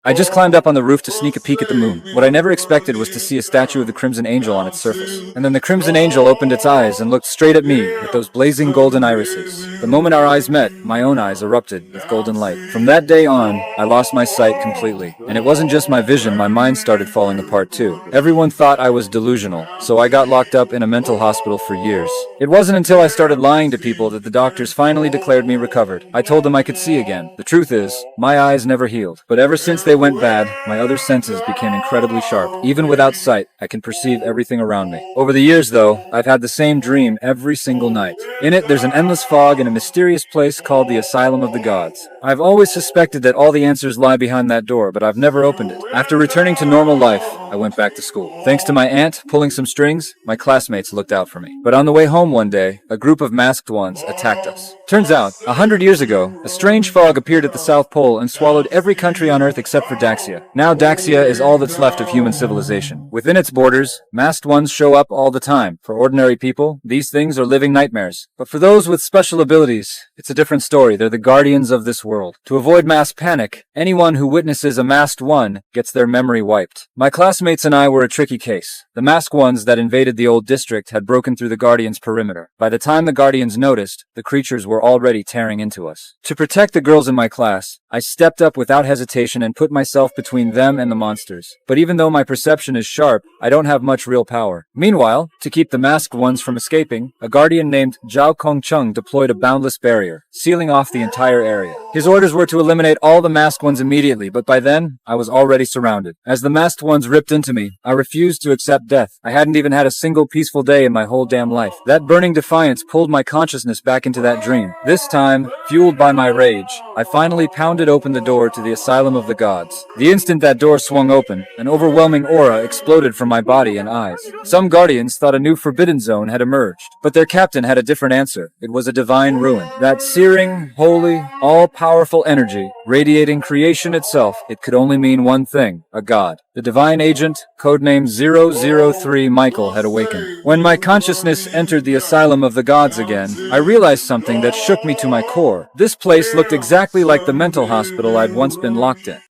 I just climbed up on the roof to sneak a peek at the moon. What I never expected was to see a statue of the Crimson Angel on its surface. And then the Crimson Angel opened its eyes and looked straight at me with those blazing golden irises. The moment our eyes met, my own eyes erupted with golden light. From that day on, I lost my sight completely. And it wasn't just my vision, my mind started falling apart too. Everyone thought I was delusional, so I got locked up in a mental hospital for years. It wasn't until I started lying to people that the doctors finally declared me recovered. I told them I could see again. The truth is, my eyes never healed. But ever since they went bad, my other senses became incredibly sharp. Even without sight, I can perceive everything around me. Over the years, though, I've had the same dream every single night. In it, there's an endless fog in a mysterious place called the Asylum of the Gods. I've always suspected that all the answers lie behind that door, but I've never opened it. After returning to normal life, I went back to school. Thanks to my aunt pulling some strings, my classmates looked out for me. But on the way home one day, a group of masked ones attacked us. Turns out, 100 years ago, a strange fog appeared at the South Pole and swallowed every country on Earth except for Daxia. Now Daxia is all that's left of human civilization. Within its borders, masked ones show up all the time. For ordinary people, these things are living nightmares. But for those with special abilities, it's a different story. They're the guardians of this world. To avoid mass panic, anyone who witnesses a masked one gets their memory wiped. My classmates and I were a tricky case. The masked ones that invaded the old district had broken through the Guardians' perimeter. By the time the Guardians noticed, the creatures were already tearing into us. To protect the girls in my class, I stepped up without hesitation and put myself between them and the monsters. But even though my perception is sharp, I don't have much real power. Meanwhile, to keep the masked ones from escaping, a guardian named Zhao Kongcheng deployed a boundless barrier, sealing off the entire area. His orders were to eliminate all the masked ones immediately, but by then, I was already surrounded. As the masked ones ripped into me, I refused to accept death. I hadn't even had a single peaceful day in my whole damn life. That burning defiance pulled my consciousness back into that dream. This time, fueled by my rage, I finally pounded open the door to the Asylum of the Gods. The instant that door swung open, an overwhelming aura exploded from my body and eyes. Some guardians thought a new forbidden zone had emerged, but their captain had a different answer. It was a divine ruin. That searing, holy, all-powerful energy, radiating creation itself, it could only mean one thing, a god. The divine agent, codenamed yzy73 Michael, had awakened. When my consciousness entered the Asylum of the Gods again, I realized something that shook me to my core. This place looked exactly like the mental hospital I'd once been locked in.